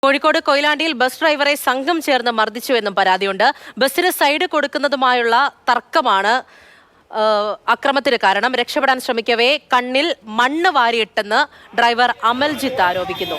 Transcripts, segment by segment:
Kozhikode കൊയിലാണ്ടിയിൽ bus ഡ്രൈവറെ സംഘം ചേർന്ന് മർദ്ദിച്ചുവെന്നും പരാതിയുണ്ട്. ബസ്സിന് സൈഡ് കൊടുക്കുന്നതുമായുള്ള തർക്കമാണ് അക്രമത്തിന് കാരണം. രക്ഷപ്പെടാൻ ശ്രമിക്കവേ കണ്ണിൽ മണ്ണ് വാരിയിട്ടെന്ന് ഡ്രൈവർ അമൽജിത്ത് ആരോപിക്കുന്നു.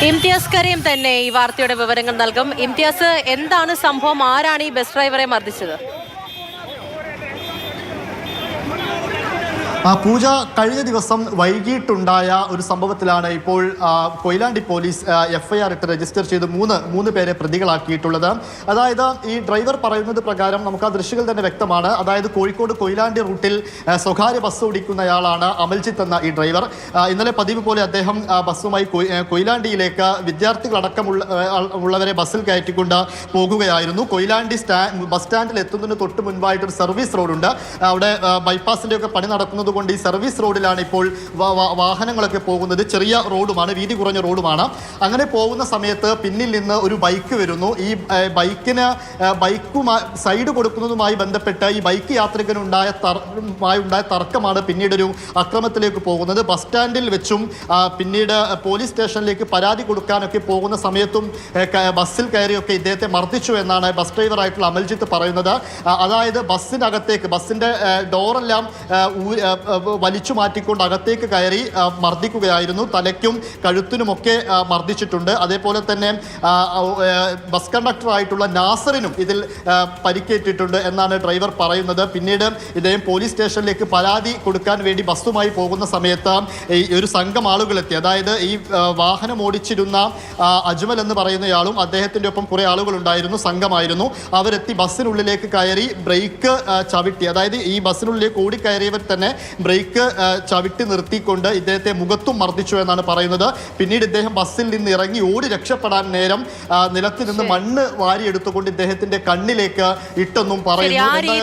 ഇംതിയാസ് കരീം തന്നെ ഈ വാർത്തയുടെ വിവരങ്ങൾ നൽകും. ഇംതിയാസ്, എന്താണ് സംഭവം? ആരാണ് ഈ ബസ് ഡ്രൈവറെ മർദ്ദിച്ചത്? പൂജ, കഴിഞ്ഞ ദിവസം വൈകിട്ടുണ്ടായ ഒരു സംഭവത്തിലാണ് ഇപ്പോൾ കൊയിലാണ്ടി പോലീസ് FIR ഇട്ട് രജിസ്റ്റർ ചെയ്ത് മൂന്ന് പേരെ പ്രതികളാക്കിയിട്ടുള്ളത്. അതായത് ഈ ഡ്രൈവർ പറയുന്നത് പ്രകാരം നമുക്ക് ആ ദൃശ്യങ്ങൾ തന്നെ വ്യക്തമാണ്. അതായത് കോഴിക്കോട് കൊയിലാണ്ടി റൂട്ടിൽ സ്വകാര്യ ബസ് ഓടിക്കുന്നയാളാണ് അമൽജിത്ത് എന്ന ഈ ഡ്രൈവർ. ഇന്നലെ പതിവ് പോലെ അദ്ദേഹം ബസ്സുമായി കൊയിലാണ്ടിയിലേക്ക് വിദ്യാർത്ഥികളടക്കമുള്ളവരെ ബസ്സിൽ കയറ്റിക്കൊണ്ട് പോകുകയായിരുന്നു. കൊയിലാണ്ടി ബസ് സ്റ്റാൻഡിൽ എത്തുന്നതിന് തൊട്ട് മുൻപായിട്ടൊരു സർവീസ് റോഡുണ്ട്. അവിടെ ബൈപ്പാസിൻ്റെ ഒക്കെ പണി നടക്കുന്നത് കൊണ്ട് ഈ സർവീസ് റോഡിലാണ് ഇപ്പോൾ വാഹനങ്ങളൊക്കെ പോകുന്നത്. ചെറിയ റോഡുമാണ്, വീതി കുറഞ്ഞ റോഡുമാണ്. അങ്ങനെ പോകുന്ന സമയത്ത് പിന്നിൽ നിന്ന് ഒരു ബൈക്ക് വരുന്നു. ഈ ബൈക്കുമായി സൈഡ് കൊടുക്കുന്നതുമായി ബന്ധപ്പെട്ട് ഈ ബൈക്ക് യാത്രികനുണ്ടായ തർക്കമാണ് പിന്നീടൊരു അക്രമത്തിലേക്ക് പോകുന്നത്. ബസ് സ്റ്റാൻഡിൽ വെച്ചും പിന്നീട് പോലീസ് സ്റ്റേഷനിലേക്ക് പരാതി കൊടുക്കാനൊക്കെ പോകുന്ന സമയത്തും ബസ്സിൽ കയറിയൊക്കെ ഇദ്ദേഹത്തെ മർദ്ദിച്ചു എന്നാണ് ബസ് ഡ്രൈവറായിട്ടുള്ള അമൽജിത്ത് പറയുന്നത്. അതായത് ബസ്സിൻ്റെ ഡോറെല്ലാം വലിച്ചു മാറ്റിക്കൊണ്ട് അകത്തേക്ക് കയറി മർദ്ദിക്കുകയായിരുന്നു. തലയ്ക്കും കഴുത്തിനുമൊക്കെ മർദ്ദിച്ചിട്ടുണ്ട്. അതേപോലെ തന്നെ ബസ് കണ്ടക്ടറായിട്ടുള്ള നാസറിനും ഇതിൽ പരിക്കേറ്റിട്ടുണ്ട് എന്നാണ് ഡ്രൈവർ പറയുന്നത്. പിന്നീട് ഇദ്ദേഹം പോലീസ് സ്റ്റേഷനിലേക്ക് പരാതി കൊടുക്കാൻ വേണ്ടി ബസ്സുമായി പോകുന്ന സമയത്ത് ഒരു സംഘം ആളുകളെത്തി. അതായത് ഈ വാഹനം ഓടിച്ചിരുന്ന അജ്മൽ എന്ന് പറയുന്നയാളും അദ്ദേഹത്തിൻ്റെ ഒപ്പം കുറേ ആളുകളുണ്ടായിരുന്നു, സംഘമായിരുന്നു. അവരെത്തി ബസ്സിനുള്ളിലേക്ക് കയറി ബ്രേക്ക് ചവിട്ടി. അതായത് ഈ ബസ്സിനുള്ളിലേക്ക് ഓടിക്കയറിയവർ തന്നെ ബ്രേക്ക് ചവിട്ടി നിർത്തിക്കൊണ്ട് ഇദ്ദേഹത്തെ മുഖത്തും മർദ്ദിച്ചു എന്നാണ് പറയുന്നത്. പിന്നീട് ഇദ്ദേഹം ബസ്സിൽ നിന്ന് ഇറങ്ങി ഓടി രക്ഷപ്പെടാൻ നേരം നിലത്ത് നിന്ന് മണ്ണ് വാരിയെടുത്തുകൊണ്ട് ഇദ്ദേഹത്തിന്റെ കണ്ണിലേക്ക് ഇട്ടെന്നും പറയുന്നു.